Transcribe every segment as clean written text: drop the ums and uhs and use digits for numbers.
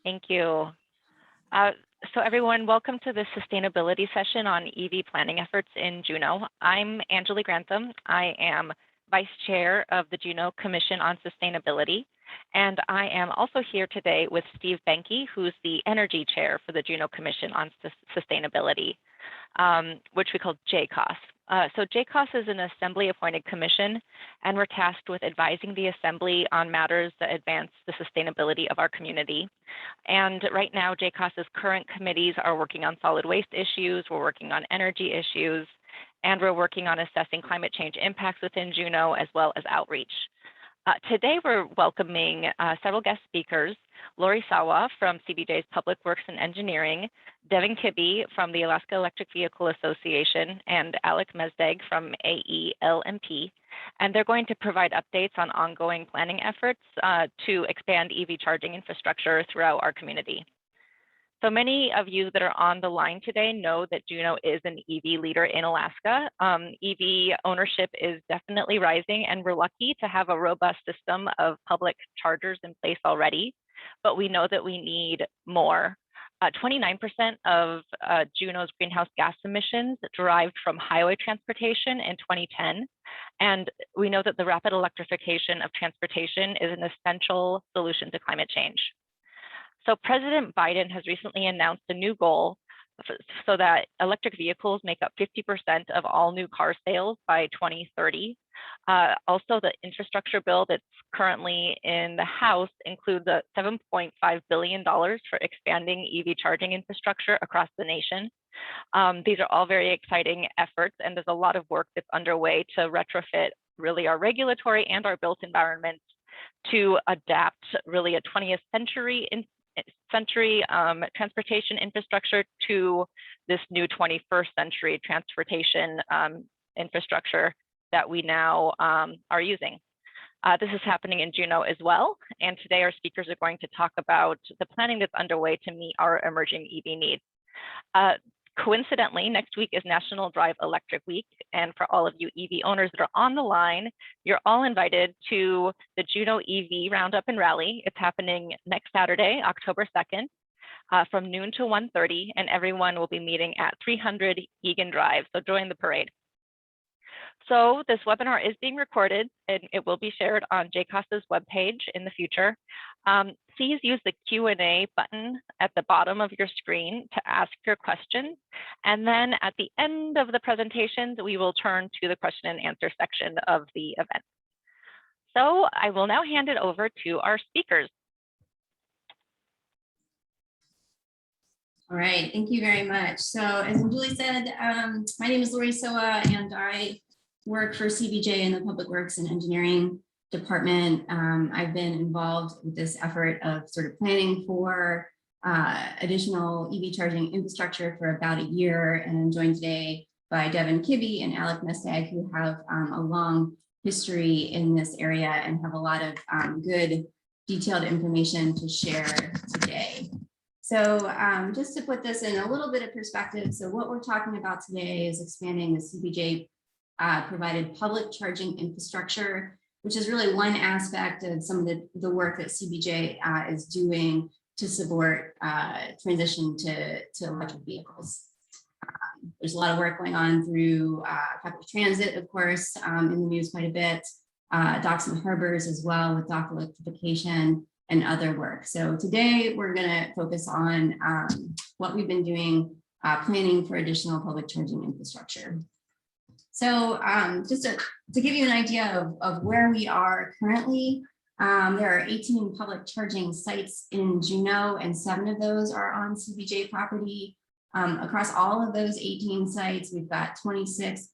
Thank you. So everyone, welcome to this sustainability session on EV planning efforts in Juneau. I'm Angela Grantham. I am Vice Chair of the Juneau Commission on Sustainability, and I am also here today with Steve Benke, who's the Energy Chair for the Juneau Commission on Sustainability, which we call JCOS. So JCOS is an Assembly-appointed commission, and we're tasked with advising the Assembly on matters that advance the sustainability of our community. And right now, JCOS's current committees are working on solid waste issues, we're working on energy issues, and we're working on assessing climate change impacts within Juneau, as well as outreach. Today, we're welcoming several guest speakers: Lori Sowa from CBJ's Public Works and Engineering, Devon Kibby from the Alaska Electric Vehicle Association, and Alec Mesdag from AELMP. And they're going to provide updates on ongoing planning efforts to expand EV charging infrastructure throughout our community. So many of you that are on the line today know that Juneau is an EV leader in Alaska. EV ownership is definitely rising, and we're lucky to have a robust system of public chargers in place already, but we know that we need more. 29% of Juneau's greenhouse gas emissions derived from highway transportation in 2010, and we know that the rapid electrification of transportation is an essential solution to climate change. So President Biden has recently announced a new goal so that electric vehicles make up 50% of all new car sales by 2030. Also, the infrastructure bill that's currently in the House includes a $7.5 billion for expanding EV charging infrastructure across the nation. These are all very exciting efforts, and there's a lot of work that's underway to retrofit really our regulatory and our built environments to adapt really a 20th century transportation infrastructure to this new 21st century transportation infrastructure that we now are using. This is happening in Juneau as well, and today our speakers are going to talk about the planning that's underway to meet our emerging EV needs. Coincidentally, next week is National Drive Electric Week, and for all of you EV owners that are on the line, you're all invited to the Juneau EV Roundup and Rally. It's happening next Saturday, October 2nd, from noon to 1:30, and everyone will be meeting at 300 Egan Drive, so join the parade. So this webinar is being recorded, and it will be shared on JCOS's webpage in the future. Please use the Q&A button at the bottom of your screen to ask your questions. And then at the end of the presentations, we will turn to the question and answer section of the event. So I will now hand it over to our speakers. All right, thank you very much. So as Julie said, my name is Lori Sowa, and I work for CBJ in the Public Works and Engineering Department. I've been involved with this effort of sort of planning for additional EV charging infrastructure for about a year, and I'm joined today by Devon Kibby and Alec Mesdag, who have a long history in this area and have a lot of good detailed information to share today. So just to put this in a little bit of perspective, so what we're talking about today is expanding the CBJ provided public charging infrastructure, which is really one aspect of some of the work that CBJ is doing to support transition to electric vehicles. There's a lot of work going on through public transit, of course, in the news quite a bit, docks and harbors as well with dock electrification and other work. So today we're going to focus on what we've been doing planning for additional public charging infrastructure. So just to give you an idea of where we are currently, there are 18 public charging sites in Juneau, and 7 of those are on CBJ property. Across all of those 18 sites, we've got 26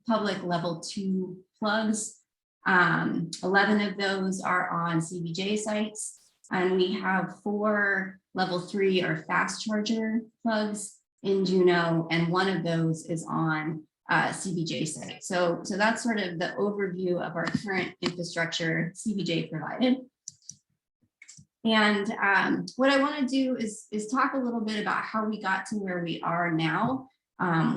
public level 2 plugs. 11 of those are on CBJ sites, and we have 4 level 3 or fast charger plugs in Juneau, and 1 of those is on CBJ site. So that's sort of the overview of our current infrastructure CBJ provided. And what I want to do is talk a little bit about how we got to where we are now,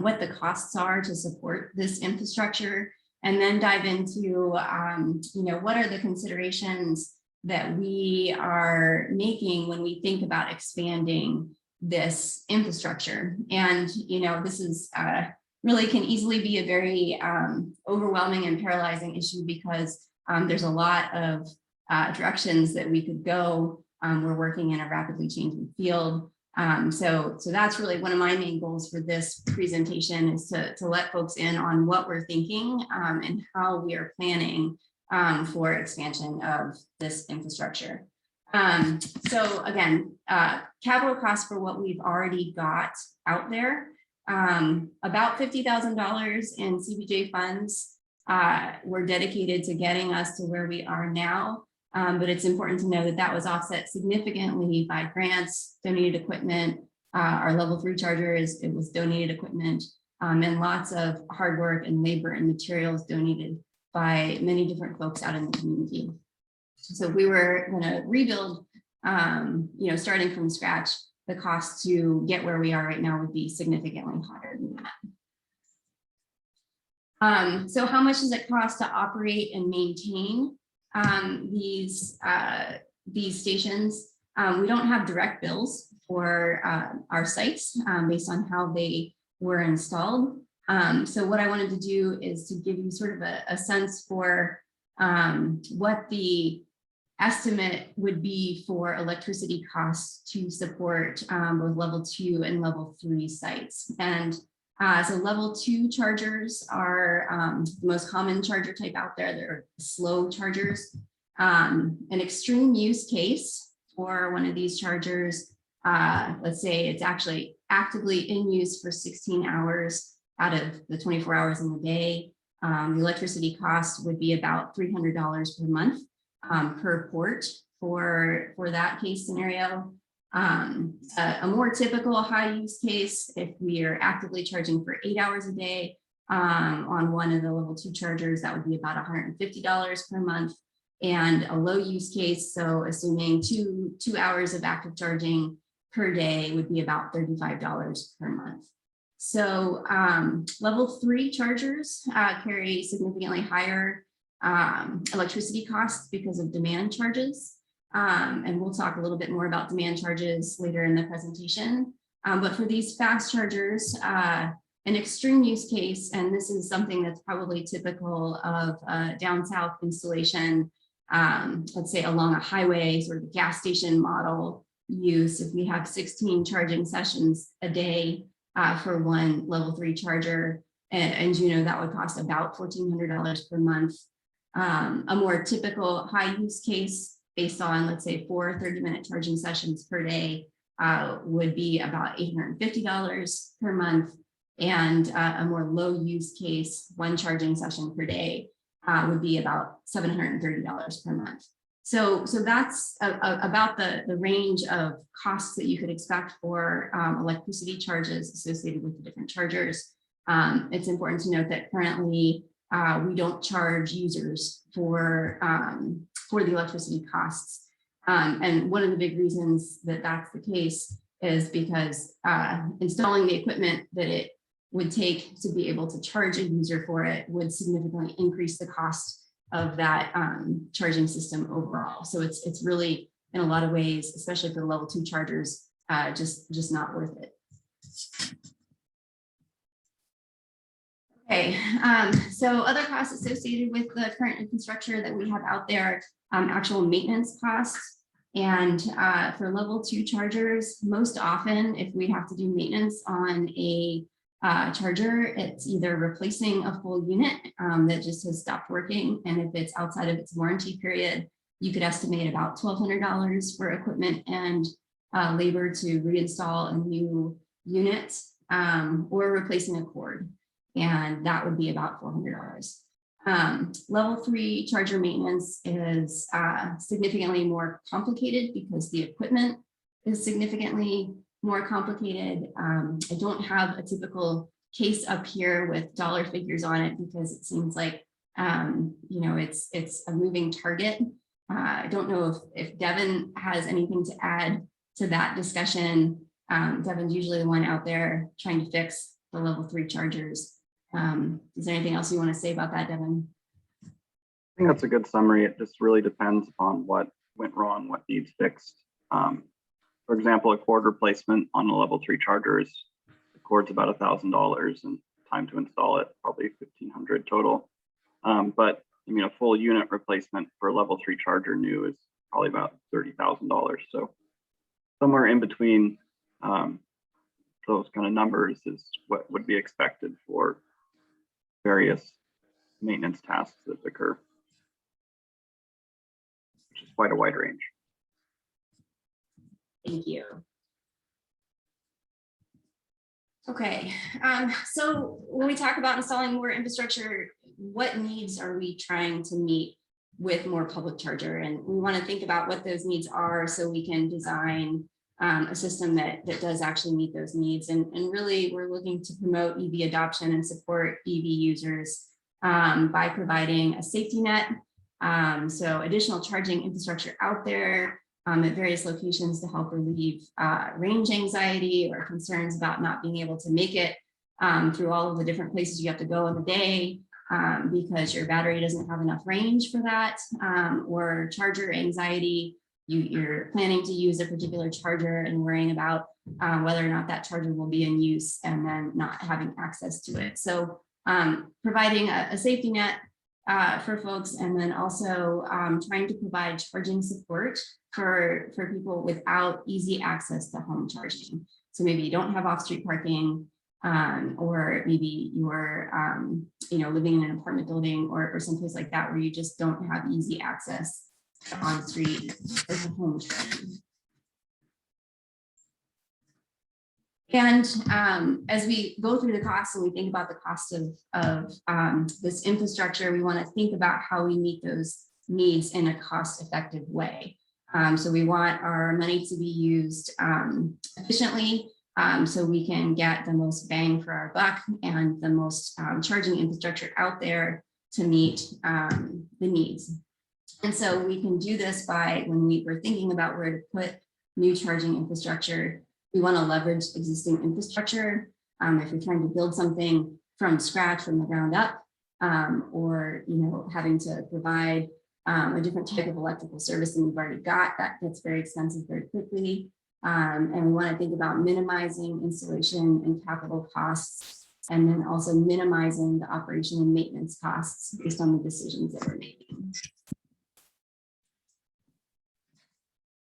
what the costs are to support this infrastructure, and then dive into what are the considerations that we are making when we think about expanding this infrastructure. And, you know, this is really can easily be a very overwhelming and paralyzing issue because there's a lot of directions that we could go. We're working in a rapidly changing field. So that's really one of my main goals for this presentation is to let folks in on what we're thinking and how we are planning for expansion of this infrastructure. So again, capital costs for what we've already got out there, about $50,000 in CBJ funds were dedicated to getting us to where we are now. But it's important to know that that was offset significantly by grants, donated equipment. Our level 3 charger it was donated equipment, and lots of hard work and labor and materials donated by many different folks out in the community. So if we were going to rebuild, you know, starting from scratch, the cost to get where we are right now would be significantly higher than that. So how much does it cost to operate and maintain these stations? We don't have direct bills for our sites based on how they were installed. So what I wanted to do is to give you sort of a sense for what the estimate would be for electricity costs to support both level 2 and level 3 sites. And so level 2 chargers are the most common charger type out there. They're slow chargers. An extreme use case for one of these chargers, let's say it's actually actively in use for 16 hours out of the 24 hours in the day. The electricity cost would be about $300 per month per port for that case scenario. A more typical high use case, if we are actively charging for 8 hours a day on one of the level 2 chargers, that would be about $150 per month. And a low use case, so assuming two hours of active charging per day, would be about $35 per month. So level 3 chargers carry significantly higher electricity costs because of demand charges. And we'll talk a little bit more about demand charges later in the presentation. But for these fast chargers, an extreme use case, and this is something that's probably typical of down south installation, let's say along a highway, sort of a gas station model use. If we have 16 charging sessions a day for one level 3 charger, and Juneau, that would cost about $1,400 per month. A more typical high use case based on, let's say, 4 30-minute charging sessions per day would be about $850 per month. And a more low use case, 1 charging session per day would be about $730 per month. So that's about the range of costs that you could expect for electricity charges associated with the different chargers. It's important to note that currently we don't charge users for the electricity costs. And one of the big reasons that that's the case is because installing the equipment that it would take to be able to charge a user for it would significantly increase the cost of that charging system overall. So it's really, in a lot of ways, especially for the level 2 chargers, just not worth it. Okay, so other costs associated with the current infrastructure that we have out there, actual maintenance costs. And for level 2 chargers, most often, if we have to do maintenance on a charger, it's either replacing a full unit that just has stopped working. And if it's outside of its warranty period, you could estimate about $1,200 for equipment and labor to reinstall a new unit or replacing a cord. And that would be about $400. Level 3 charger maintenance is significantly more complicated because the equipment is significantly more complicated. I don't have a typical case up here with dollar figures on it because it seems like you know, it's a moving target. I don't know if Devon has anything to add to that discussion. Devon's usually the one out there trying to fix the level 3 chargers. Is there anything else you want to say about that, Devon? I think that's a good summary. It just really depends upon what went wrong, what needs fixed. For example, a cord replacement on a level 3 charger is, the cord's about $1,000 and time to install it, probably $1,500 total. But I mean, a full unit replacement for a level 3 charger new is probably about $30,000. So somewhere in between those kind of numbers is what would be expected for various maintenance tasks that occur, which is quite a wide range. Thank you. Okay, so when we talk about installing more infrastructure, what needs are we trying to meet with more public charger? And we want to think about what those needs are so we can design a system that does actually meet those needs. And really, we're looking to promote EV adoption and support EV users by providing a safety net. So additional charging infrastructure out there at various locations to help relieve range anxiety or concerns about not being able to make it through all of the different places you have to go in the day because your battery doesn't have enough range for that, or charger anxiety. You're planning to use a particular charger and worrying about whether or not that charger will be in use and then not having access to it. So providing a safety net for folks, and then also trying to provide charging support for people without easy access to home charging. So maybe you don't have off-street parking, or maybe you're living in an apartment building or someplace like that where you just don't have easy access to on-street or to home charging. And as we go through the costs and we think about the cost of this infrastructure, we want to think about how we meet those needs in a cost-effective way. So we want our money to be used efficiently, so we can get the most bang for our buck and the most charging infrastructure out there to meet the needs. And so we can do this by, when we're thinking about where to put new charging infrastructure, we want to leverage existing infrastructure. If you're trying to build something from scratch, from the ground up, or having to provide a different type of electrical service than we've already got, that gets very expensive very quickly. And we want to think about minimizing installation and capital costs, and then also minimizing the operation and maintenance costs based on the decisions that we're making.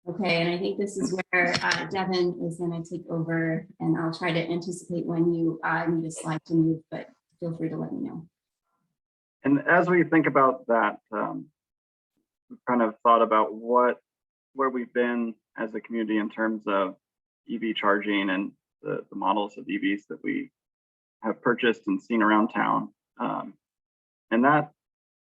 Okay, and I think this is where Devon is going to take over, and I'll try to anticipate when you need a slide to move, but feel free to let me know. And as we think about that, we've kind of thought about where we've been as a community in terms of EV charging and the models of EVs that we have purchased and seen around town. And that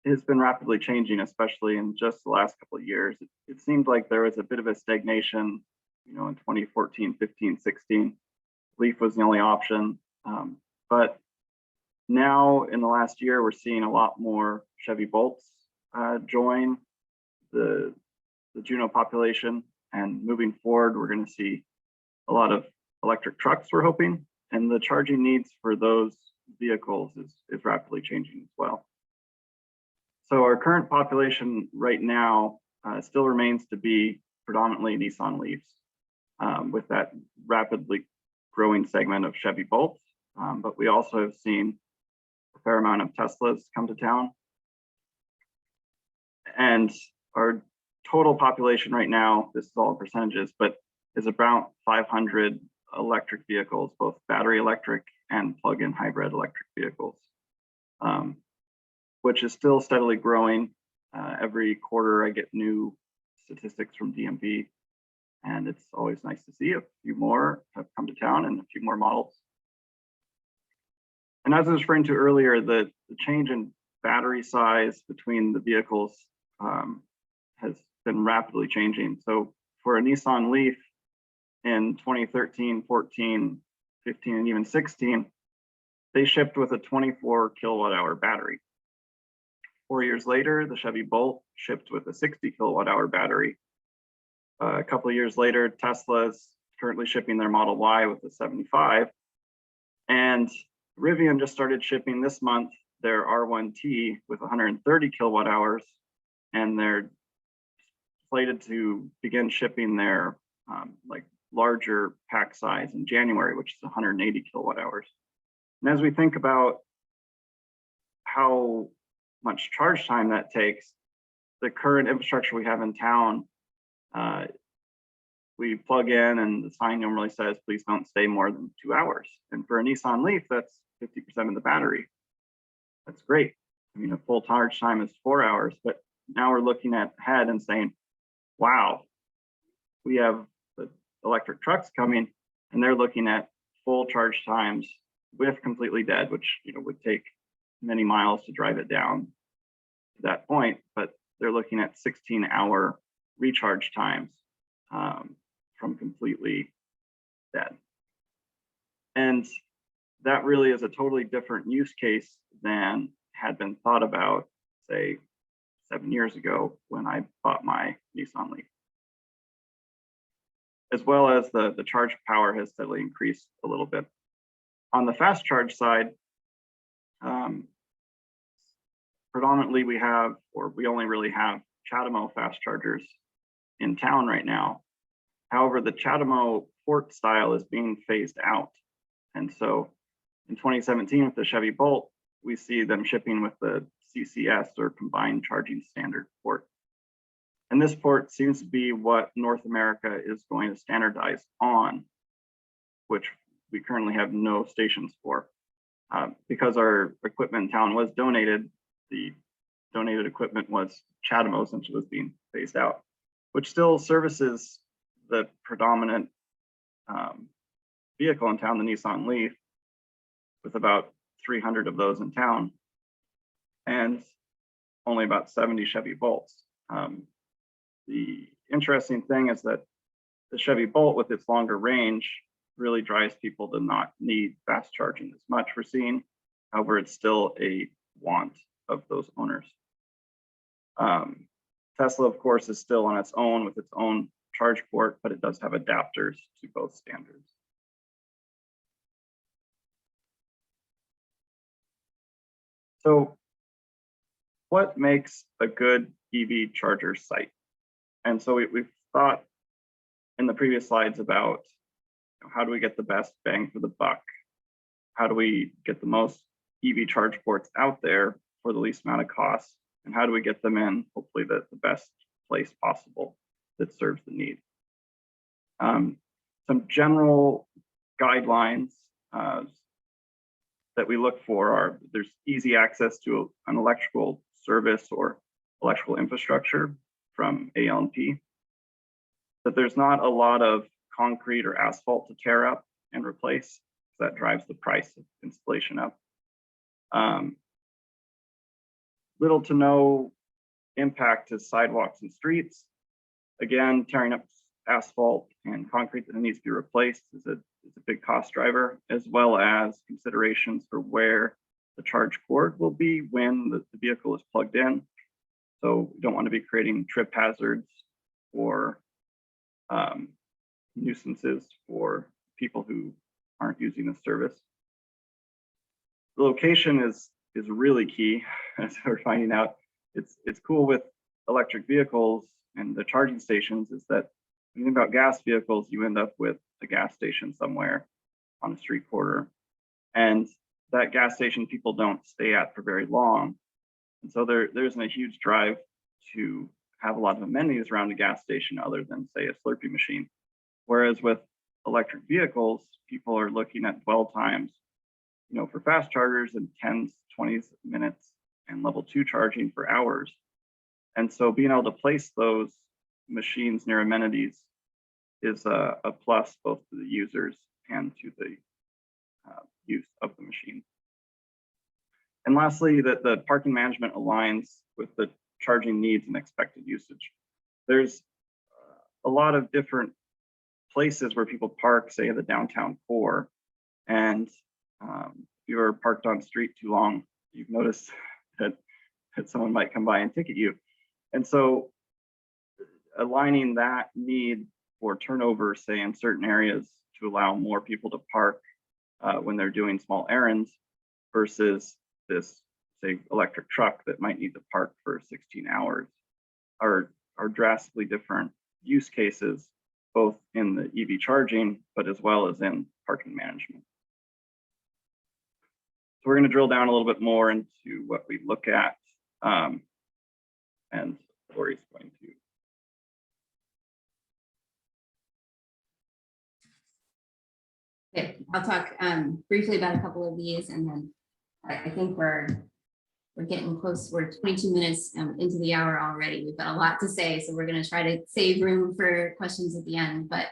has been rapidly changing, especially in just the last couple of years. It seemed like there was a bit of a stagnation, in 2014, 15, 16. Leaf was the only option. But now in the last year, we're seeing a lot more Chevy Bolts join the Juneau population. And moving forward, we're going to see a lot of electric trucks, we're hoping. And the charging needs for those vehicles is rapidly changing as well. So our current population right now still remains to be predominantly Nissan Leafs, with that rapidly growing segment of Chevy Bolts. But we also have seen a fair amount of Teslas come to town. And our total population right now, this is all percentages, but is about 500 electric vehicles, both battery electric and plug-in hybrid electric vehicles, which is still steadily growing. Every quarter I get new statistics from DMV, and it's always nice to see a few more have come to town and a few more models. And as I was referring to earlier, the change in battery size between the vehicles has been rapidly changing. So for a Nissan Leaf in 2013, 14, 15, and even 16, they shipped with a 24 kilowatt hour battery. 4 years later, the Chevy Bolt shipped with a 60 kilowatt hour battery. A couple of years later, Tesla's currently shipping their Model Y with a 75. And Rivian just started shipping this month their R1T with 130 kilowatt hours, and their slated to begin shipping their like larger pack size in January, which is 180 kilowatt hours. And as we think about how much charge time that takes, the current infrastructure we have in town, we plug in and the sign normally says, please don't stay more than 2 hours. And for a Nissan Leaf, that's 50% of the battery. That's great. I mean, a full charge time is 4 hours, but now we're looking ahead and saying, wow, we have the electric trucks coming and they're looking at full charge times with completely dead, which would take many miles to drive it down to that point, but they're looking at 16-hour recharge times from completely dead. And that really is a totally different use case than had been thought about, say, 7 years ago when I bought my Nissan Leaf. As well as the charge power has steadily increased a little bit. On the fast charge side, predominantly we only really have CHAdeMO fast chargers in town right now. However, the CHAdeMO port style is being phased out. And so in 2017 with the Chevy Bolt, we see them shipping with the CCS or combined charging standard port. And this port seems to be what North America is going to standardize on, which we currently have no stations for. Because our equipment in town was donated, the donated equipment was CHAdeMO since it was being phased out, which still services the predominant vehicle in town, the Nissan Leaf, with about 300 of those in town, and only about 70 Chevy Bolts. The interesting thing is that the Chevy Bolt, with its longer range, really drives people to not need fast charging as much we're seeing. However, it's still a want of those owners. Tesla, of course, is still on its own with its own charge port, but it does have adapters to both standards. So what makes a good EV charger site? And so we've thought in the previous slides about how do we get the best bang for the buck? How do we get the most EV charge ports out there for the least amount of cost? And how do we get them in, hopefully, the best place possible that serves the need? Some general guidelines that we look for are there's easy access to an electrical service or electrical infrastructure from AL&P, that there's not a lot of concrete or asphalt to tear up and replace. That drives the price of installation up. Little to no impact to sidewalks and streets. Again, tearing up asphalt and concrete that needs to be replaced is a big cost driver, as well as considerations for where the charge cord will be when the vehicle is plugged in. So we don't want to be creating trip hazards or nuisances for people who aren't using the service. The location is really key, as we're finding out. It's cool with electric vehicles and the charging stations is that when you think about gas vehicles, you end up with a gas station somewhere on a street corner. And that gas station people don't stay at for very long. And so there isn't a huge drive to have a lot of amenities around a gas station other than, say, a Slurpee machine. Whereas with electric vehicles, people are looking at dwell times, for fast chargers in 10s, 20s minutes, and level 2 charging for hours. And so being able to place those machines near amenities is a plus both to the users and to the use of the machine. And lastly, that the parking management aligns with the charging needs and expected usage. There's a lot of different places where people park, say in the downtown core, and if you're parked on the street too long, you've noticed that someone might come by and ticket you. And so aligning that need for turnover, say in certain areas, to allow more people to park when they're doing small errands versus this, say, electric truck that might need to park for 16 hours, are are drastically different use cases, both in the EV charging, but as well as in parking management. So we're going to drill down a little bit more into what we look at, and Lori's going to. Okay, I'll talk briefly about a couple of these, and then I think we're getting close. We're 22 minutes into the hour already. We've got a lot to say, so we're going to try to save room for questions at the end. But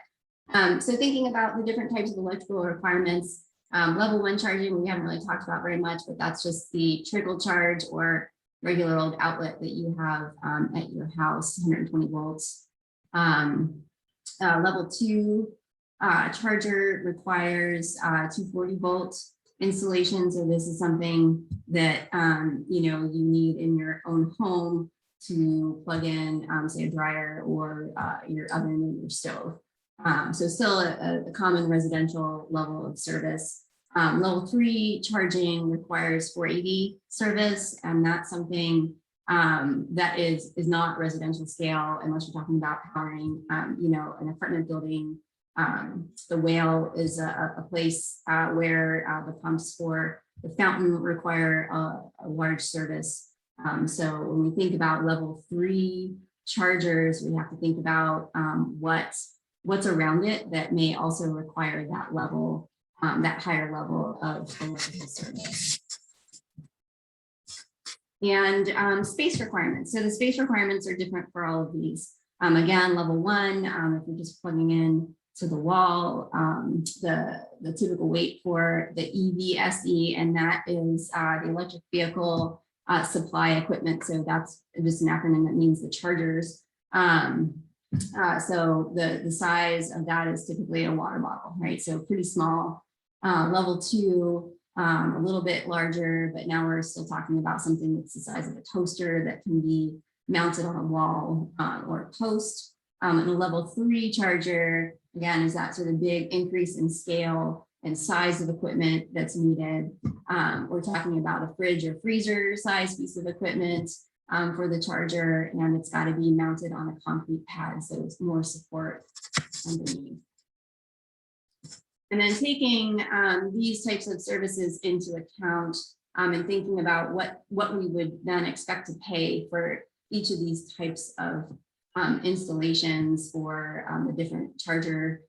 so thinking about the different types of electrical requirements, level 1 charging, we haven't really talked about very much, but that's just the trickle charge or regular old outlet that you have at your house, 120 volts. Level 2 charger requires 240 volt installation. So this is something that you need in your own home to plug in, say, a dryer or your oven or your stove. So still a common residential level of service. Level 3 charging requires 480 service, and that's something that is not residential scale unless you're talking about powering, an apartment building. The Whale is a place where the pumps for the fountain require a large service. So when we think about level 3 chargers, we have to think about what's around it that may also require that level, that higher level of electrical service. And space requirements. So the space requirements are different for all of these. Again, level 1, if you're just plugging in to the wall, the typical weight for the EVSE, and that is the electric vehicle supply equipment. So that's just an acronym that means the chargers. So the size of that is typically a water bottle, right? So pretty small. Level 2, a little bit larger, but now we're still talking about something that's the size of a toaster that can be mounted on a wall or a post. And a level 3 charger, again, is that sort of big increase in scale and size of equipment that's needed. We're talking about a fridge or freezer size piece of equipment for the charger, and it's got to be mounted on a concrete pad, so it's more support underneath. And then taking these types of services into account and thinking about what we would then expect to pay for each of these types of installations for the different charger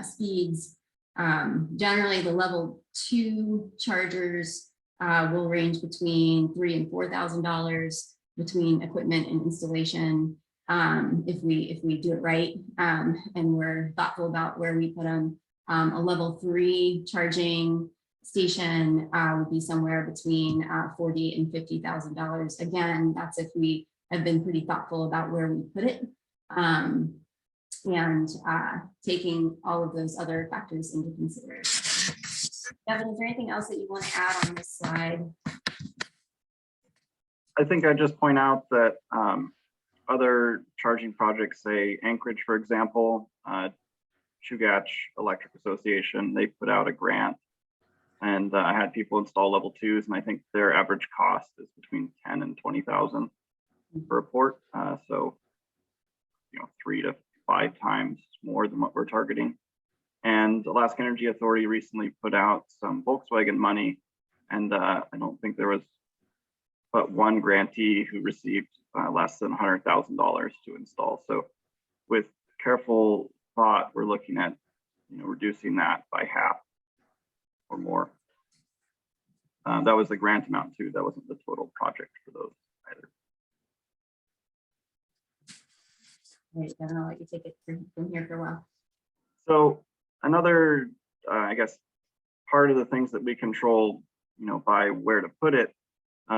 speeds. Generally, the level 2 chargers will range between $3,000 and $4,000 between equipment and installation. If we do it right and we're thoughtful about where we put them. A level 3 charging station would be somewhere between $40,000 and $50,000. Again, that's if we have been pretty thoughtful about where we put it and taking all of those other factors into consideration. Devon, is there anything else that you want to add on this slide? I think I'd just point out that other charging projects, say Anchorage, for example, Chugach Electric Association, they put out a grant, and I had people install level 2s, and I think their average cost is between 10 and 20,000 per port. So, 3 to 5 times more than what we're targeting. And Alaska Energy Authority recently put out some Volkswagen money, and I don't think there was but one grantee who received less than $100,000 to install. So with careful thought, we're looking at reducing that by half or more. That was the grant amount too. That wasn't the total project for those either. Right, Devon, I'll let you take it from here for a while. So another, I guess, part of the things that we control, by where to put it,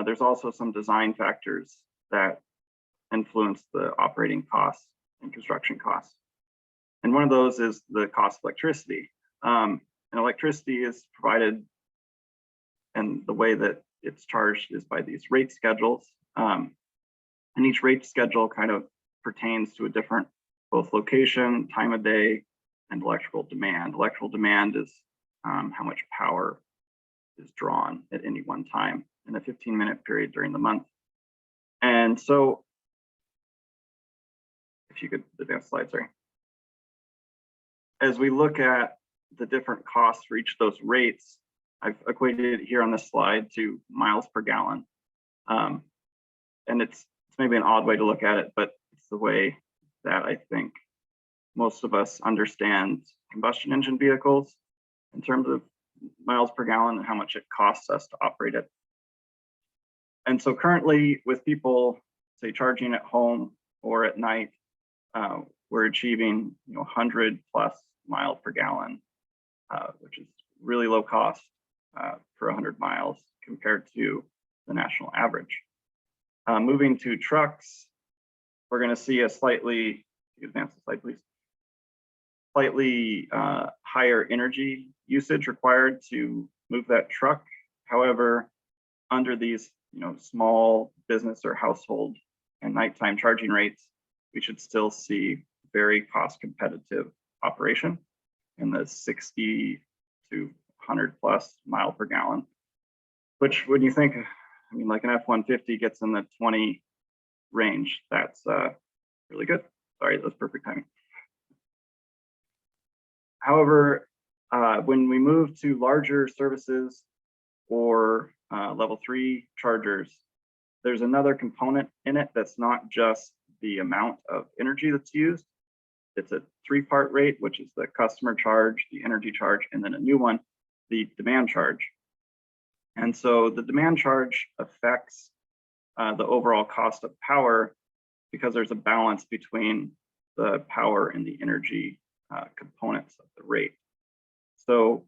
there's also some design factors that influence the operating costs and construction costs. And one of those is the cost of electricity. And electricity is provided, and the way that it's charged is by these rate schedules. And each rate schedule kind of pertains to a different both location, time of day, and electrical demand. Electrical demand is how much power is drawn at any one time in a 15-minute period during the month. And so if you could advance the slide, sorry. As we look at the different costs for each of those rates, I've equated it here on this slide to miles per gallon. And it's maybe an odd way to look at it, but it's the way that I think most of us understand combustion engine vehicles in terms of miles per gallon and how much it costs us to operate it. And so currently with people, say, charging at home or at night, we're achieving 100 plus miles per gallon, which is really low cost for 100 miles compared to the national average. Moving to trucks, we're going to see a slightly, advance the slide, please, slightly higher energy usage required to move that truck. However, under these small business or household and nighttime charging rates, we should still see very cost competitive operation in the 60 to 100 plus mile per gallon, which when you think, I mean, like an F-150 gets in the 20 range, that's really good. Sorry, that's perfect timing. However, when we move to larger services or level 3 chargers, there's another component in it that's not just the amount of energy that's used. It's a 3-part rate, which is the customer charge, the energy charge, and then a new one, the demand charge. And so the demand charge affects the overall cost of power because there's a balance between the power and the energy components of the rate. So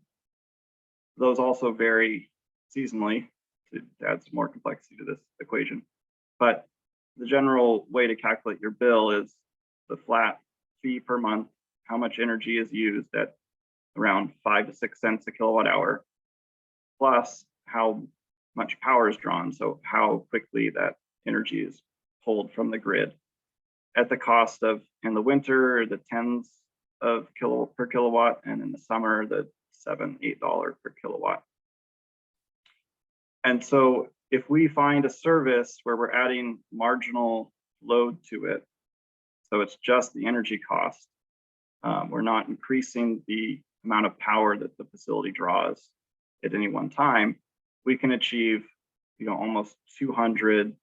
those also vary seasonally to add some more complexity to this equation. But the general way to calculate your bill is the flat fee per month, how much energy is used at around 5 to 6 cents a kilowatt hour, plus how much power is drawn, so how quickly that energy is pulled from the grid at the cost of, in the winter, the tens of per kilowatt, and in the summer, the $7, $8 per kilowatt. And so if we find a service where we're adding marginal load to it, so it's just the energy cost, we're not increasing the amount of power that the facility draws at any one time, we can achieve almost 200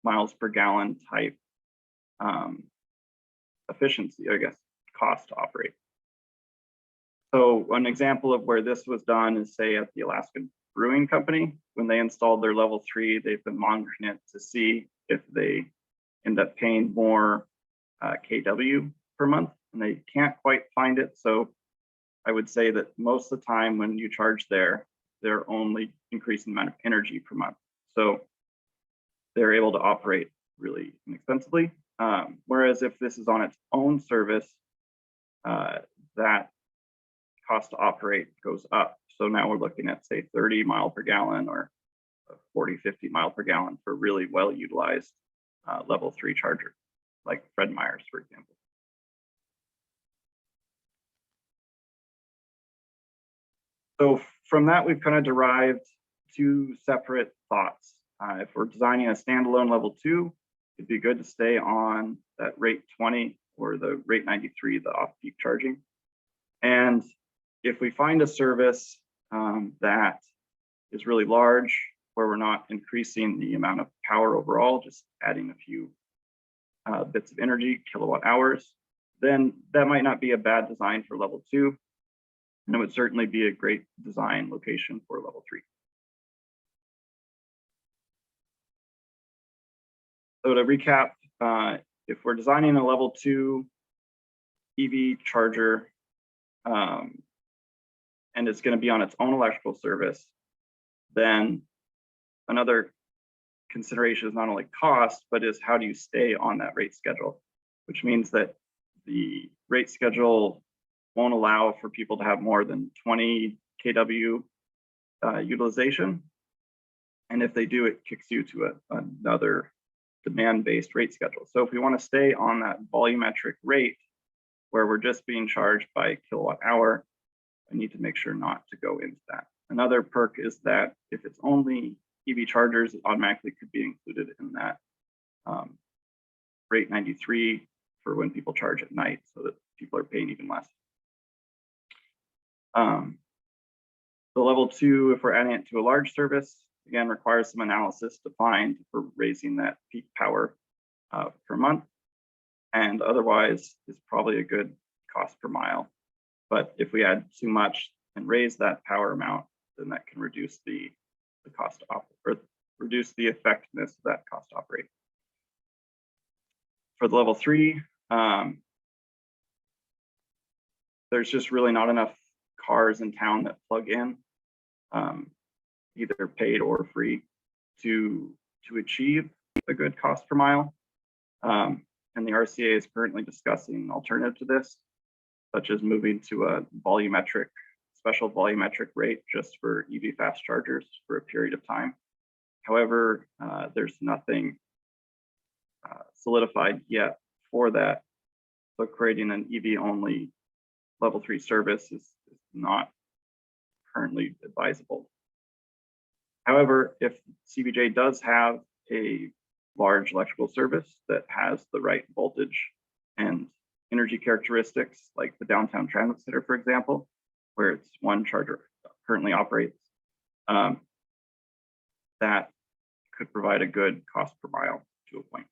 miles per gallon type efficiency, I guess, cost to operate. So an example of where this was done is, say, at the Alaska Brewing Company. When they installed their level 3, they've been monitoring it to see if they end up paying more kW per month, and they can't quite find it. So I would say that most of the time when you charge there, they're only increasing the amount of energy per month. So they're able to operate really inexpensively. Whereas if this is on its own service, that cost to operate goes up. So now we're looking at, say, 30 mile per gallon or 40, 50 mile per gallon for really well utilized level 3 charger, like Fred Meyer's, for example. So from that, we've kind of derived 2 separate thoughts. If we're designing a standalone level 2, it'd be good to stay on that rate 20 or the rate 93, the off-peak charging. And if we find a service that is really large, where we're not increasing the amount of power overall, just adding a few bits of energy, kilowatt hours, then that might not be a bad design for level 2. And it would certainly be a great design location for level 3. So to recap, if we're designing a level 2 EV charger, and it's going to be on its own electrical service, then another consideration is not only cost, but is how do you stay on that rate schedule, which means that the rate schedule won't allow for people to have more than 20 kW utilization. And if they do, it kicks you to another demand-based rate schedule. So if we want to stay on that volumetric rate where we're just being charged by kilowatt hour, I need to make sure not to go into that. Another perk is that if it's only EV chargers, it automatically could be included in that rate 93 for when people charge at night so that people are paying even less. The level 2, if we're adding it to a large service, again, requires some analysis to find for raising that peak power per month, and otherwise is probably a good cost per mile. But if we add too much and raise that power amount, then that can reduce the cost to operate, or reduce the effectiveness of that cost to operate. For the level 3, there's just really not enough cars in town that plug in, either paid or free, to achieve a good cost per mile. And the RCA is currently discussing an alternative to this, such as moving to a special volumetric rate just for EV fast chargers for a period of time. However, there's nothing solidified yet for that. So creating an EV only level 3 service is not currently advisable. However, if CBJ does have a large electrical service that has the right voltage and energy characteristics, like the downtown transit center, for example, where it's one charger currently operates, that could provide a good cost per mile to a point.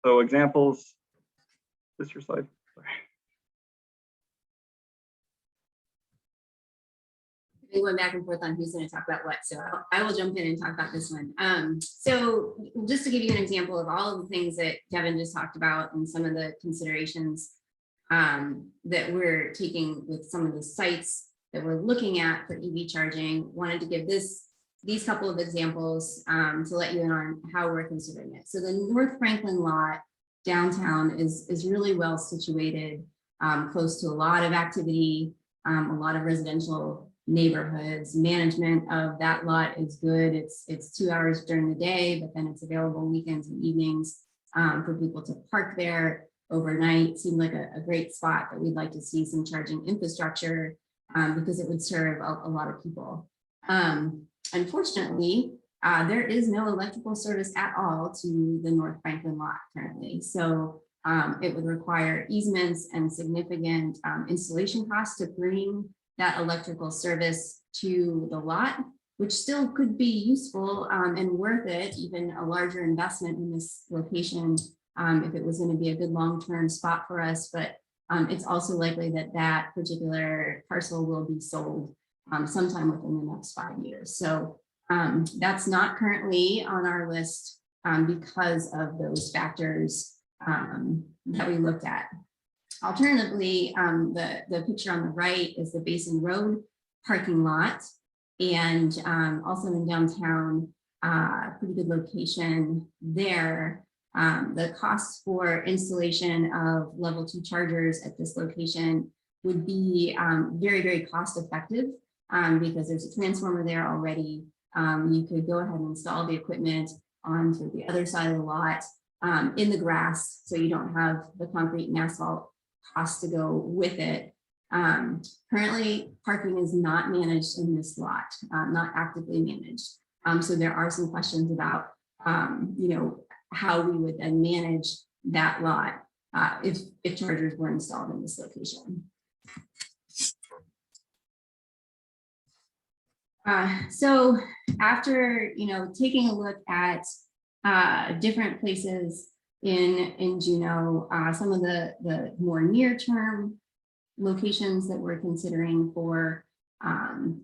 So examples, is this your slide? Sorry. We went back and forth on who's going to talk about what, so I will jump in and talk about this one. So just to give you an example of all of the things that Devon just talked about and some of the considerations that we're taking with some of the sites that we're looking at for EV charging, wanted to give these couple of examples to let you in on how we're considering it. So the North Franklin lot downtown is really well situated, close to a lot of activity, a lot of residential neighborhoods. Management of that lot is good. It's 2 hours during the day, but then it's available weekends and evenings for people to park there overnight. Seemed like a great spot that we'd like to see some charging infrastructure because it would serve a lot of people. Unfortunately, there is no electrical service at all to the North Franklin lot currently. So it would require easements and significant installation costs to bring that electrical service to the lot, which still could be useful and worth it, even a larger investment in this location if it was going to be a good long-term spot for us. But it's also likely that that particular parcel will be sold sometime within the next 5 years. So that's not currently on our list because of those factors that we looked at. Alternatively, the picture on the right is the Basin Road parking lot, and also in downtown, pretty good location there. The costs for installation of level 2 chargers at this location would be very, very cost effective because there's a transformer there already. You could go ahead and install the equipment onto the other side of the lot in the grass, so you don't have the concrete and asphalt costs to go with it. Currently, parking is not managed in this lot, not actively managed. So there are some questions about, how we would then manage that lot if chargers were installed in this location. So after taking a look at different places in Juneau, some of the more near-term locations that we're considering for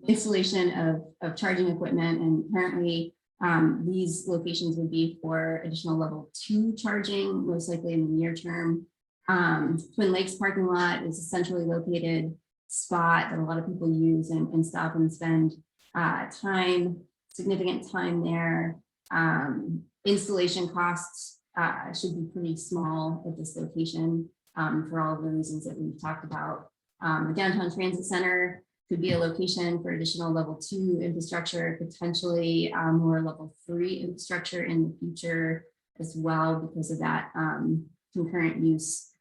installation of charging equipment, and currently these locations would be for additional level 2 charging, most likely in the near term. Twin Lakes parking lot is a centrally located spot that a lot of people use and stop and spend significant time there. Installation costs should be pretty small at this location for all of the reasons that we've talked about. The downtown transit center could be a location for additional level 2 infrastructure, potentially more level 3 infrastructure in the future as well, because of that concurrent use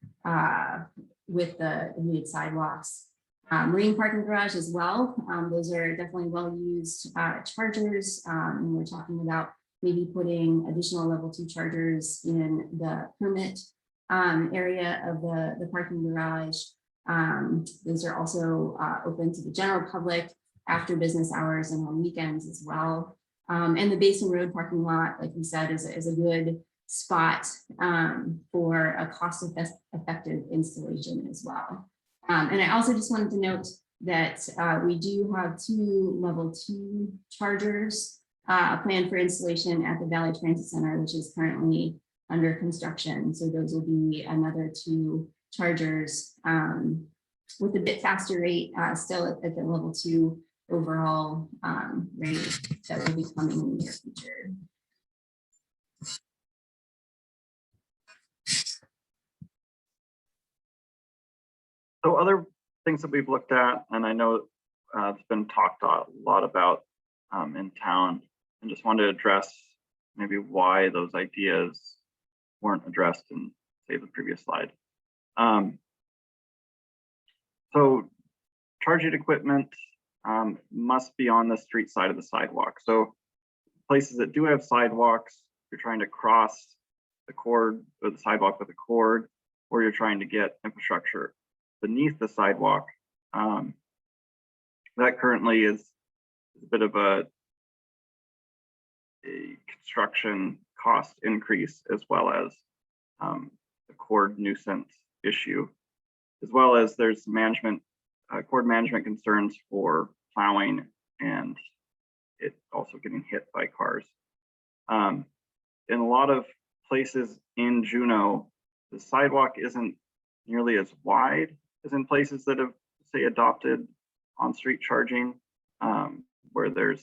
with the needed sidewalks. Marine parking garage as well. Those are definitely well-used chargers. And we're talking about maybe putting additional level 2 chargers in the permit area of the parking garage. Those are also open to the general public after business hours and on weekends as well. And the Basin Road parking lot, like we said, is a good spot for a cost-effective installation as well. And I also just wanted to note that we do have 2 level 2 chargers planned for installation at the Valley Transit Center, which is currently under construction. So those will be another 2 chargers with a bit faster rate, still at the level 2 overall rate that will be coming in the near future. So other things that we've looked at, and I know it's been talked a lot about in town, and just wanted to address maybe why those ideas weren't addressed in, say, the previous slide. So charging equipment must be on the street side of the sidewalk. So places that do have sidewalks, you're trying to cross the cord or the sidewalk with a cord, or you're trying to get infrastructure beneath the sidewalk. That currently is a bit of a construction cost increase, as well as the cord nuisance issue, as well as there's management, cord management concerns for plowing and it also getting hit by cars. In a lot of places in Juneau, the sidewalk isn't nearly as wide as in places that have, say, adopted on-street charging, where there's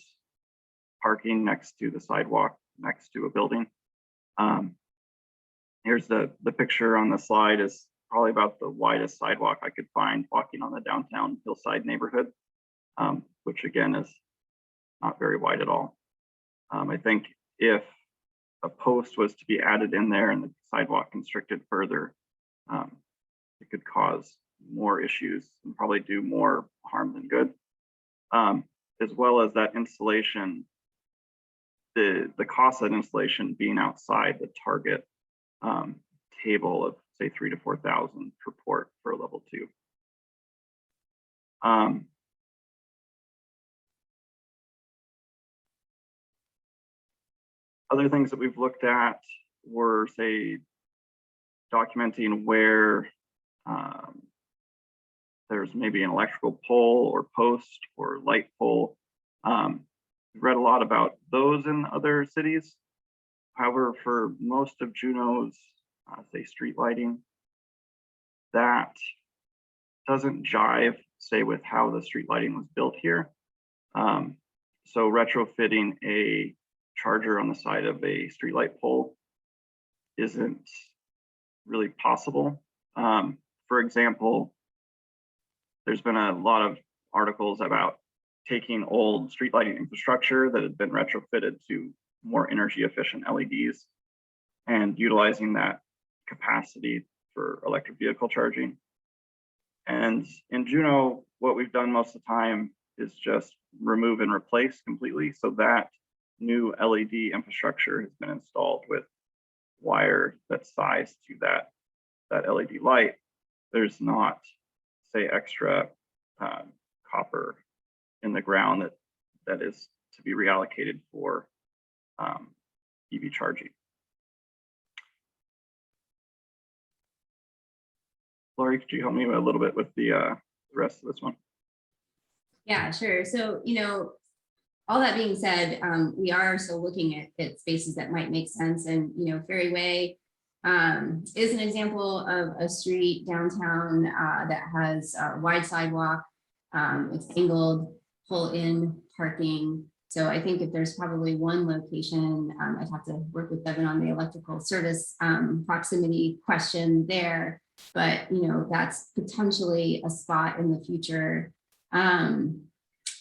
parking next to the sidewalk, next to a building. Here's the picture on the slide is probably about the widest sidewalk I could find walking on the downtown Hillside neighborhood, which again is not very wide at all. I think if a post was to be added in there and the sidewalk constricted further, it could cause more issues and probably do more harm than good. As well as that installation, the cost of that installation being outside the target table of, say, 3,000 to 4,000 per port for a level 2. Other things that we've looked at were, say, documenting where there's maybe an electrical pole or post or light pole. We've read a lot about those in other cities. However, for most of Juneau's, say, street lighting, that doesn't jive, say, with how the street lighting was built here. So retrofitting a charger on the side of a streetlight pole isn't really possible. For example, there's been a lot of articles about taking old street lighting infrastructure that had been retrofitted to more energy efficient LEDs and utilizing that capacity for electric vehicle charging. And in Juneau, what we've done most of the time is just remove and replace completely. So that new LED infrastructure has been installed with wire that's sized to that LED light. There's not, say, extra copper in the ground that is to be reallocated for EV charging. Laurie, could you help me a little bit with the rest of this one? Yeah, sure. So, all that being said, we are still looking at spaces that might make sense. And, Ferry Way is an example of a street downtown that has a wide sidewalk. It's angled, pull-in parking. So I think if there's probably one location, I'd have to work with Devon on the electrical service proximity question there. But, that's potentially a spot in the future.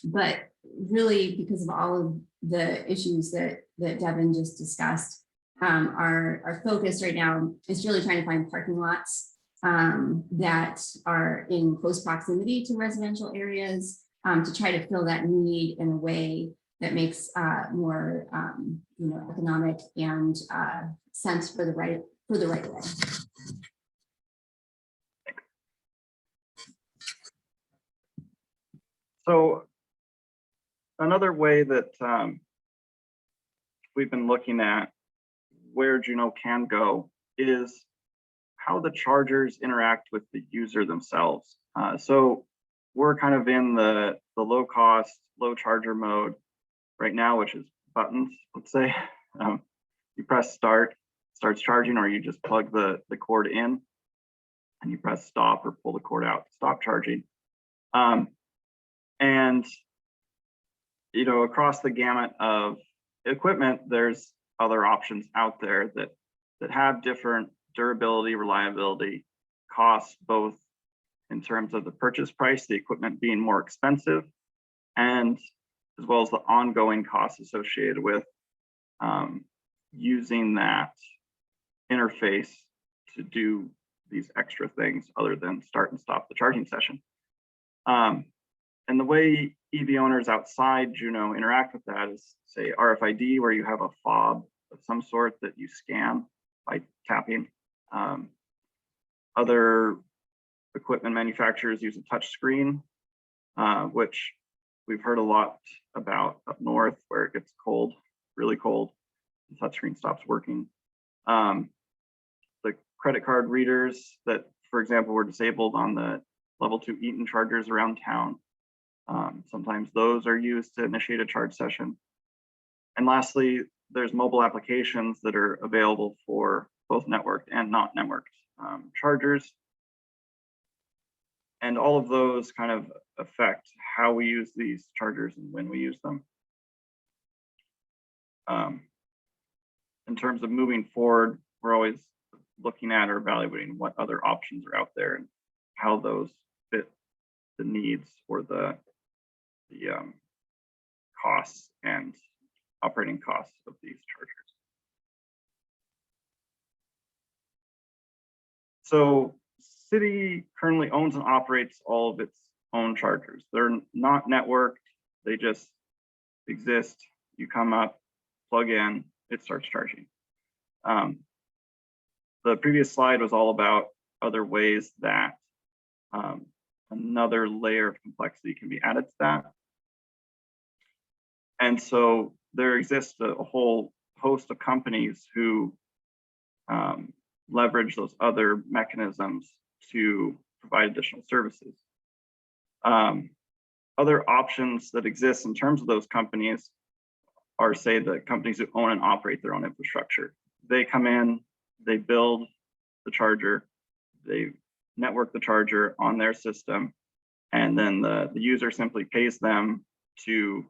But really, because of all of the issues that Devon just discussed, our focus right now is really trying to find parking lots that are in close proximity to residential areas to try to fill that need in a way that makes more economic and sense for the right of way. So another way that we've been looking at where Juneau can go is how the chargers interact with the user themselves. So we're kind of in the low cost, low charger mode right now, which is buttons, let's say. You press start, starts charging, or you just plug the cord in and you press stop or pull the cord out to stop charging. And across the gamut of equipment, there's other options out there that have different durability, reliability, costs, both in terms of the purchase price, the equipment being more expensive, and as well as the ongoing costs associated with using that interface to do these extra things other than start and stop the charging session. And the way EV owners outside Juneau interact with that is, say, RFID, where you have a fob of some sort that you scan by tapping. Other equipment manufacturers use a touch screen, which we've heard a lot about up north, where it gets cold, really cold, the touch screen stops working. The credit card readers that, for example, were disabled on the level 2 Eaton chargers around town. Sometimes those are used to initiate a charge session. And lastly, there's mobile applications that are available for both networked and not networked chargers. And all of those kind of affect how we use these chargers and when we use them. In terms of moving forward, we're always looking at or evaluating what other options are out there and how those fit the needs or the costs and operating costs of these chargers. So city currently owns and operates all of its own chargers. They're not networked, they just exist. You come up, plug in, it starts charging. The previous slide was all about other ways that another layer of complexity can be added to that. And so there exists a whole host of companies who leverage those other mechanisms to provide additional services. Other options that exist in terms of those companies are, say, the companies who own and operate their own infrastructure. They come in, they build the charger, they network the charger on their system, and then the user simply pays them to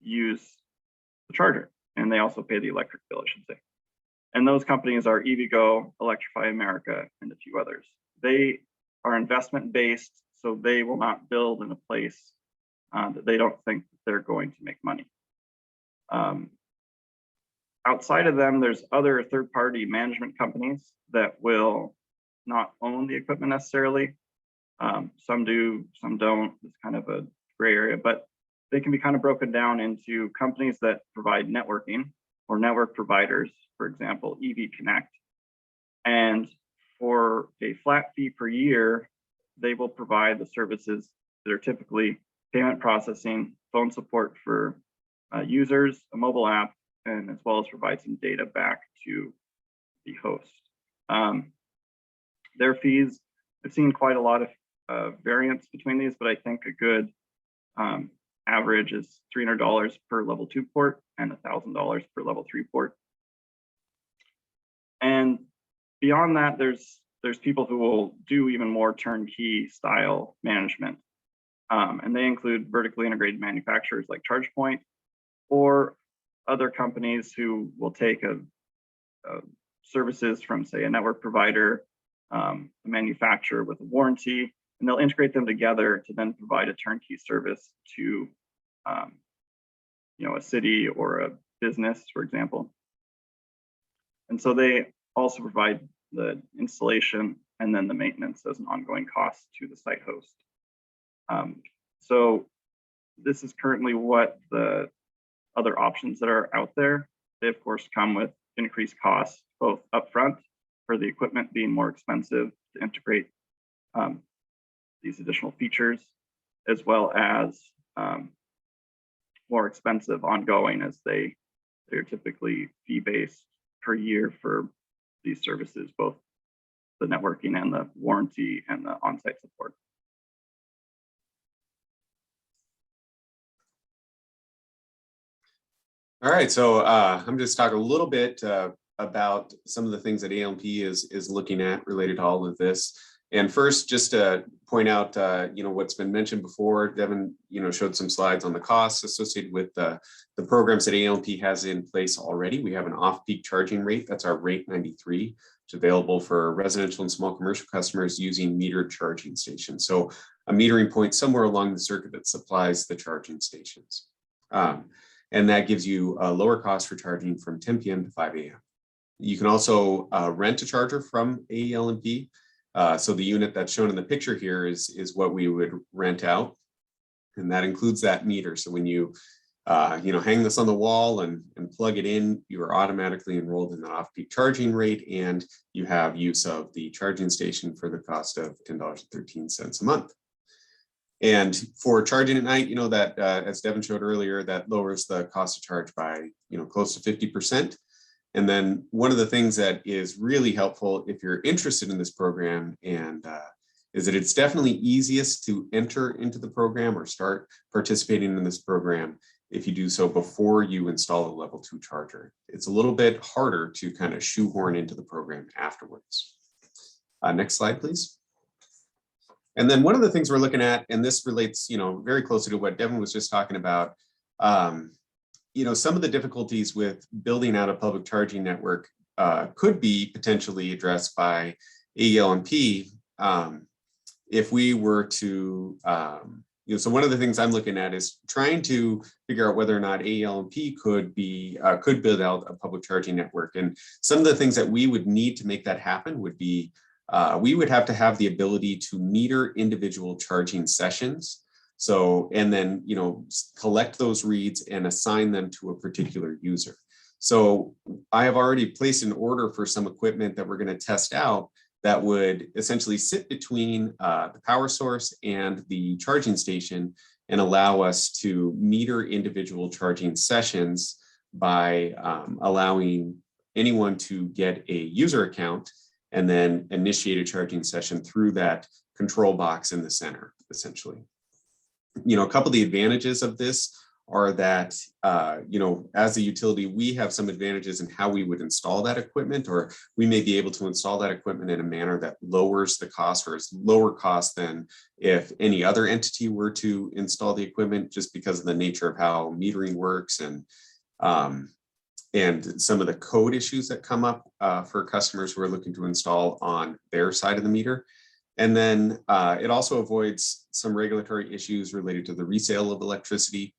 use the charger, and they also pay the electric bill, I should say. And those companies are EVgo, Electrify America, and a few others. They are investment based, so they will not build in a place that they don't think that they're going to make money. Outside of them, there's other third-party management companies that will not own the equipment necessarily. Some do, some don't. It's kind of a gray area, but they can be kind of broken down into companies that provide networking or network providers, for example, EV Connect. And for a flat fee per year, they will provide the services that are typically payment processing, phone support for users, a mobile app, and as well as provide some data back to the host. Their fees, I've seen quite a lot of variance between these, but I think a good average is $300 per level 2 port and $1,000 per level 3 port. And beyond that, there's people who will do even more turnkey style management. And they include vertically integrated manufacturers like ChargePoint, or other companies who will take services from, say, a network provider, a manufacturer with a warranty, and they'll integrate them together to then provide a turnkey service to a city or a business, for example. And so they also provide the installation and then the maintenance as an ongoing cost to the site host. So this is currently what the other options that are out there. They of course come with increased costs, both upfront for the equipment being more expensive to integrate these additional features, as well as more expensive ongoing, as they're typically fee-based per year for these services, both the networking and the warranty and the on-site support. All right, so I'm just talking a little bit about some of the things that ALP is looking at related to all of this. And first, just to point out, what's been mentioned before, Devon, showed some slides on the costs associated with the programs that ALP has in place already. We have an off-peak charging rate. That's our rate 93, which is available for residential and small commercial customers using metered charging stations. So a metering point somewhere along the circuit that supplies the charging stations. And that gives you a lower cost for charging from 10 p.m. to 5 a.m. You can also rent a charger from ALP. So the unit that's shown in the picture here is what we would rent out. And that includes that meter. So when you hang this on the wall and plug it in, you are automatically enrolled in the off-peak charging rate, and you have use of the charging station for the cost of $10.13 a month. And for charging at night, that as Devon showed earlier, that lowers the cost of charge by close to 50%. And then one of the things that is really helpful if you're interested in this program is that it's definitely easiest to enter into the program or start participating in this program if you do so before you install a level 2 charger. It's a little bit harder to kind of shoehorn into the program afterwards. Next slide, please. And then one of the things we're looking at, and this relates, very closely to what Devon was just talking about, some of the difficulties with building out a public charging network could be potentially addressed by AEL&P if we were to, so one of the things I'm looking at is trying to figure out whether or not AEL&P could build out a public charging network. And some of the things that we would need to make that happen would be, we would have to have the ability to meter individual charging sessions. So, and then, collect those reads and assign them to a particular user. So I have already placed an order for some equipment that we're going to test out that would essentially sit between the power source and the charging station and allow us to meter individual charging sessions by allowing anyone to get a user account and then initiate a charging session through that control box in the center, essentially. A couple of the advantages of this are that, as a utility, we have some advantages in how we would install that equipment, or we may be able to install that equipment in a manner that lowers the cost, or is lower cost than if any other entity were to install the equipment, just because of the nature of how metering works and some of the code issues that come up for customers who are looking to install on their side of the meter. And then it also avoids some regulatory issues related to the resale of electricity.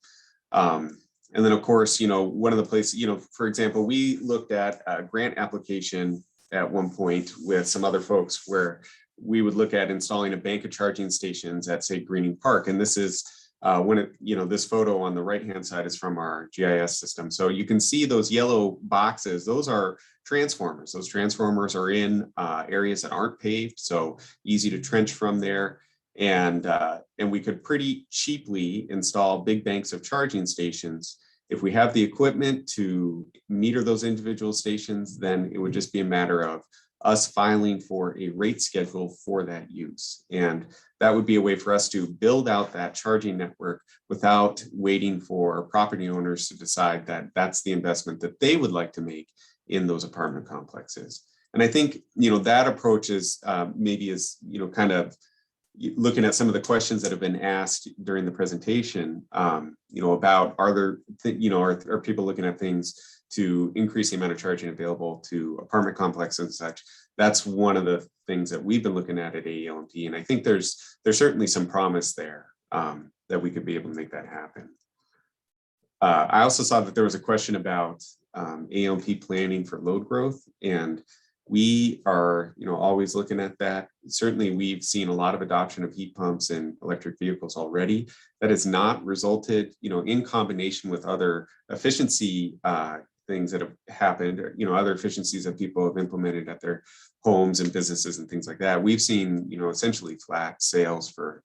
And then, of course, one of the places, for example, we looked at a grant application at one point with some other folks where we would look at installing a bank of charging stations at, say, Greening Park. And this is this photo on the right-hand side is from our GIS system. So you can see those yellow boxes, those are transformers. Those transformers are in areas that aren't paved, so easy to trench from there. And we could pretty cheaply install big banks of charging stations. If we have the equipment to meter those individual stations, then it would just be a matter of us filing for a rate schedule for that use. And that would be a way for us to build out that charging network without waiting for property owners to decide that that's the investment that they would like to make in those apartment complexes. And I think, that approach is kind of looking at some of the questions that have been asked during the presentation, about are people looking at things to increase the amount of charging available to apartment complexes and such. That's one of the things that we've been looking at AEL&P, and I think there's certainly some promise there that we could be able to make that happen. I also saw that there was a question about AEL&P planning for load growth, and we are, always looking at that. Certainly, we've seen a lot of adoption of heat pumps and electric vehicles already. That has not resulted, in combination with other efficiency things that have happened, or, other efficiencies that people have implemented at their homes and businesses and things like that. We've seen, essentially flat sales for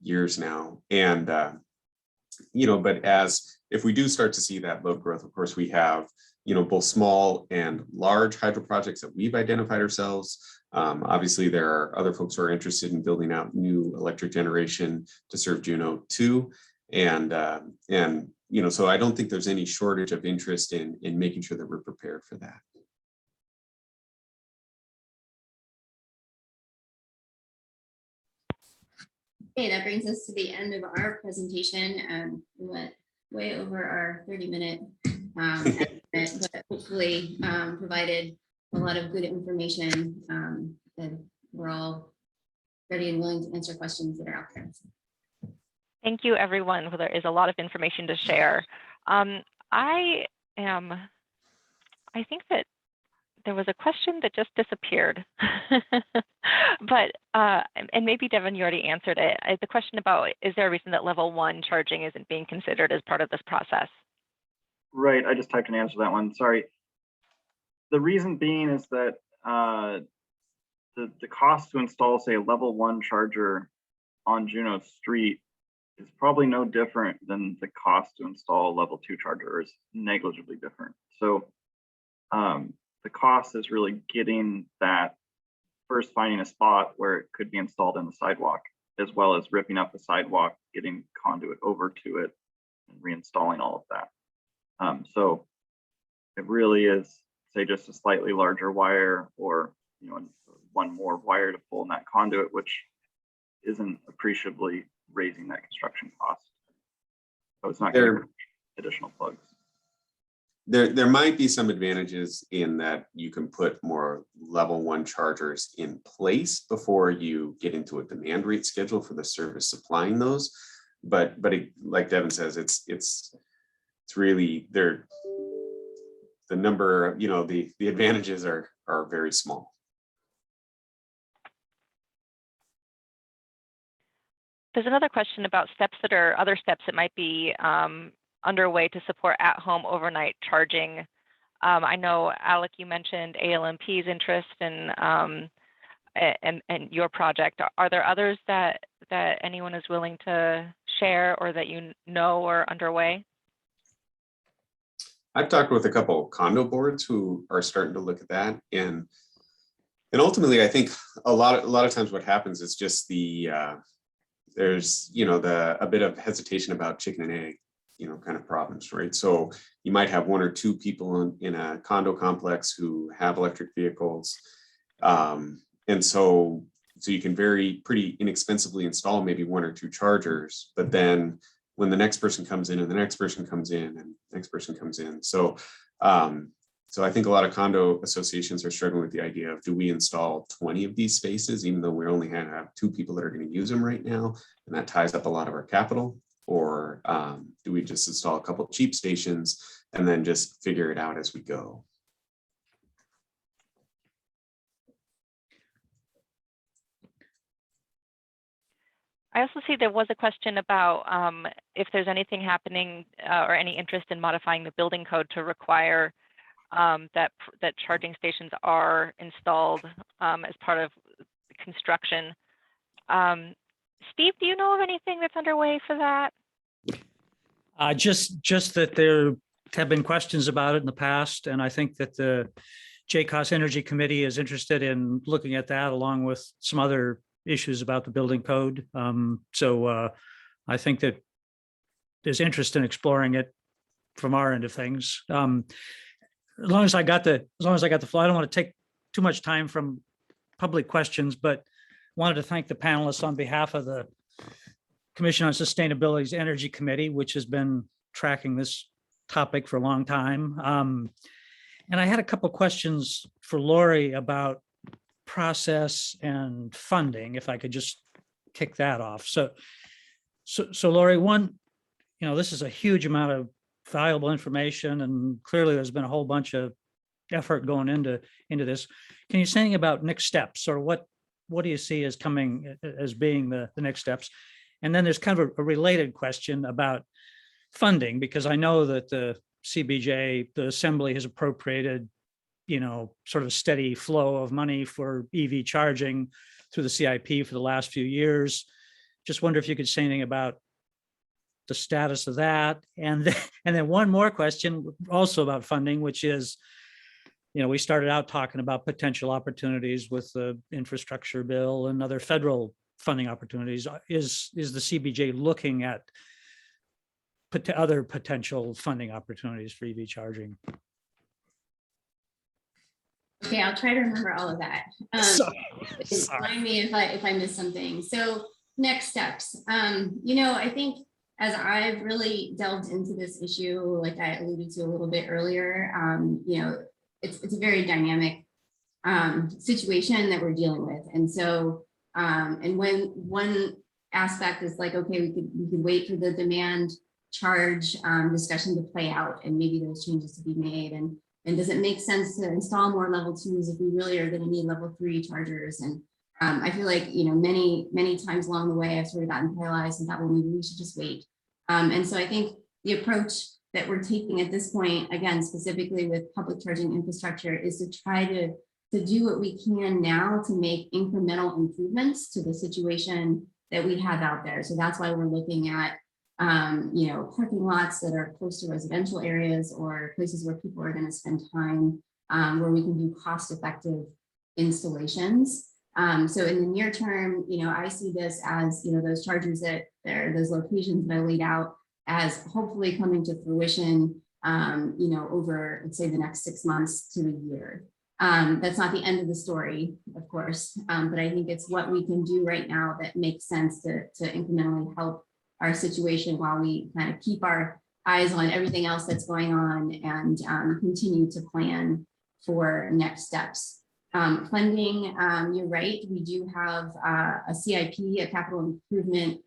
years now. And, but if we do start to see that load growth, of course, we have, both small and large hydro projects that we've identified ourselves. Obviously, there are other folks who are interested in building out new electric generation to serve Juneau too. And so I don't think there's any shortage of interest in making sure that we're prepared for that. Okay, that brings us to the end of our presentation. We went way over our 30-minute estimate, but hopefully provided a lot of good information, and we're all ready and willing to answer questions that are out there. Thank you, everyone. There is a lot of information to share. I think that there was a question that just disappeared, but and maybe Devon, you already answered it. The question about, is there a reason that level 1 charging isn't being considered as part of this process? Right, I just typed an answer to that one, sorry. The reason being is that the cost to install, say, a level 1 charger on Juneau Street is probably no different than the cost to install a level 2 charger, or is negligibly different. So the cost is really getting that, first finding a spot where it could be installed in the sidewalk, as well as ripping up the sidewalk, getting conduit over to it, and reinstalling all of that. So it really is, say, just a slightly larger wire, or one more wire to pull in that conduit, which isn't appreciably raising that construction cost. So it's not going to additional plugs. There might be some advantages in that you can put more level 1 chargers in place before you get into a demand rate schedule for the service supplying those. But like Devon says, it's really the number, the advantages are very small. There's another question about other steps that might be underway to support at-home overnight charging. I know, Alec, you mentioned ALMP's interest and your project. Are there others that anyone is willing to share, or that are underway? I've talked with a couple of condo boards who are starting to look at that, and ultimately, I think a lot of times what happens is just there's a bit of hesitation about chicken and egg, kind of problems, right? So you might have 1 or 2 people in a condo complex who have electric vehicles, and so you can pretty inexpensively install maybe 1 or 2 chargers, but then when the next person comes in and the next person comes in and the next person comes in. So I think a lot of condo associations are struggling with the idea of, do we install 20 of these spaces, even though we only have 2 people that are going to use them right now, and that ties up a lot of our capital? Or do we just install a couple of cheap stations and then just figure it out as we go? I also see there was a question about if there's anything happening or any interest in modifying the building code to require that charging stations are installed as part of construction. Steve, do you know of anything that's underway for that? Just that there have been questions about it in the past, and I think that the JCOS Energy Committee is interested in looking at that, along with some other issues about the building code. So I think that there's interest in exploring it from our end of things. As long as I got the flow, I don't want to take too much time from public questions, but wanted to thank the panelists on behalf of the Commission on Sustainability's Energy Committee, which has been tracking this topic for a long time. And I had a couple questions for Lori about process and funding, if I could just kick that off. So Lori, one, this is a huge amount of valuable information, and clearly there's been a whole bunch of effort going into this. Can you say anything about next steps, or what do you see as coming as being the next steps? And then there's kind of a related question about funding, because I know that the CBJ, the Assembly has appropriated, sort of a steady flow of money for EV charging through the CIP for the last few years. Just wonder if you could say anything about the status of that. And then one more question also about funding, which is, we started out talking about potential opportunities with the infrastructure bill and other federal funding opportunities. Is the CBJ looking at other potential funding opportunities for EV charging? Okay, I'll try to remember all of that. Remind me if I miss something. So next steps. I think as I've really delved into this issue, like I alluded to a little bit earlier, it's a very dynamic situation that we're dealing with. And so, and when one aspect is like, okay, we could wait for the demand charge discussion to play out and maybe those changes to be made. And does it make sense to install more level 2s if we really are going to need level 3 chargers? And I feel like, many times along the way, I've sort of gotten paralyzed and thought, well, maybe we should just wait. And so I think the approach that we're taking at this point, again, specifically with public charging infrastructure, is to try to do what we can now to make incremental improvements to the situation that we have out there. So that's why we're looking at, parking lots that are close to residential areas or places where people are going to spend time, where we can do cost-effective installations. So in the near term, I see this as, those chargers those locations that I laid out as hopefully coming to fruition, over, let's say, the next 6 months to a year. That's not the end of the story, of course, but I think it's what we can do right now that makes sense to incrementally help our situation while we kind of keep our eyes on everything else that's going on and continue to plan for next steps. Funding, you're right, we do have a CIP, a capital improvement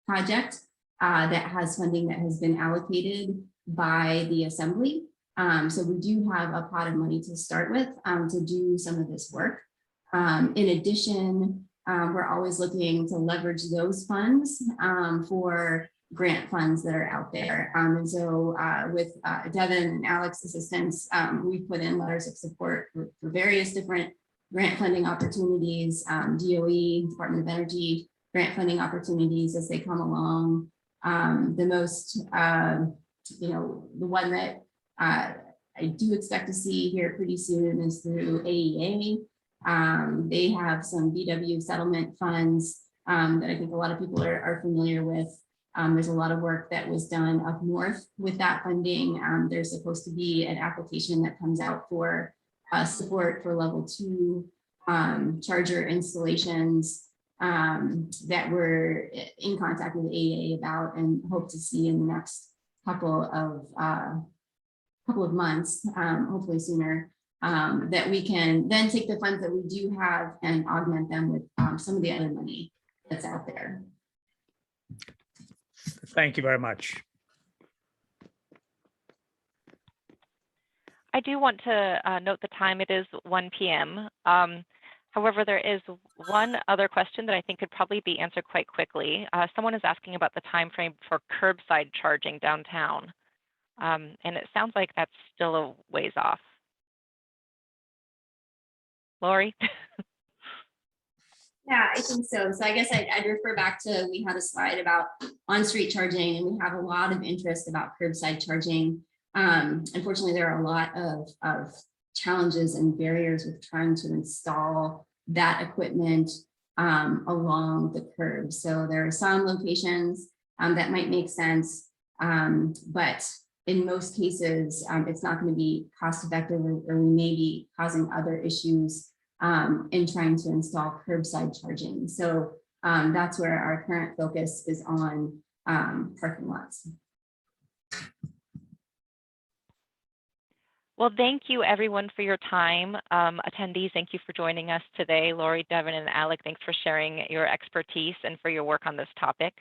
project that has funding that has been allocated by the Assembly. So we do have a pot of money to start with to do some of this work. In addition, we're always looking to leverage those funds for grant funds that are out there. And so with Devon and Alec's assistance, we've put in letters of support for various different grant funding opportunities, DOE, Department of Energy, grant funding opportunities as they come along. The most, the one that I do expect to see here pretty soon is through AEA. They have some VW settlement funds that I think a lot of people are familiar with. There's a lot of work that was done up north with that funding. There's supposed to be an application that comes out for support for level 2 charger installations that we're in contact with AEA about and hope to see in the next couple of months, hopefully sooner. That we can then take the funds that we do have and augment them with some of the other money that's out there. Thank you very much. I do want to note the time. It is 1 p.m. However, there is one other question that I think could probably be answered quite quickly. Someone is asking about the time frame for curbside charging downtown. And it sounds like that's still a ways off. Lori? Yeah, I think so. So I guess I'd refer back to, we had a slide about on-street charging, and we have a lot of interest about curbside charging. Unfortunately, there are a lot of challenges and barriers with trying to install that equipment along the curb. So there are some locations that might make sense, but in most cases, it's not going to be cost effective, or we may be causing other issues in trying to install curbside charging. So that's where our current focus is on parking lots. Well, thank you everyone for your time. Attendees, thank you for joining us today. Lori, Devon, and Alec, thanks for sharing your expertise and for your work on this topic.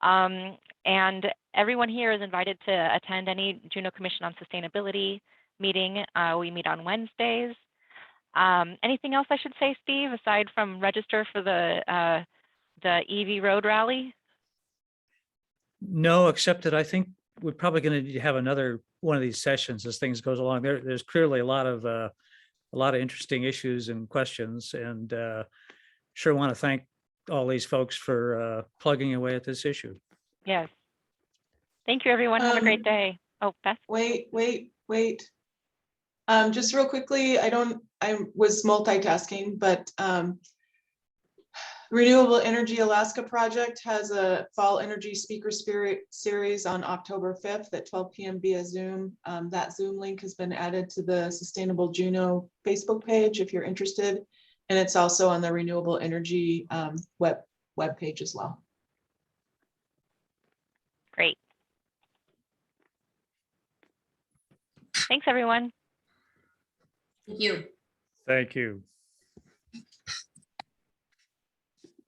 And everyone here is invited to attend any Juneau Commission on Sustainability meeting. We meet on Wednesdays. Anything else I should say, Steve, aside from register for the EV Road Rally? No, except that I think we're probably going to need to have another one of these sessions as things goes along. There's clearly a lot of interesting issues and questions, and sure want to thank all these folks for plugging away at this issue. Yes. Thank you, everyone. Have a great day. Oh, Beth. Wait. Just real quickly, I was multitasking, but Renewable Energy Alaska Project has a fall energy speaker series on October 5th at 12 p.m. via Zoom. That Zoom link has been added to the Sustainable Juneau Facebook page if you're interested. And it's also on the Renewable Energy web page as well. Great. Thanks, everyone. Thank you. Thank you.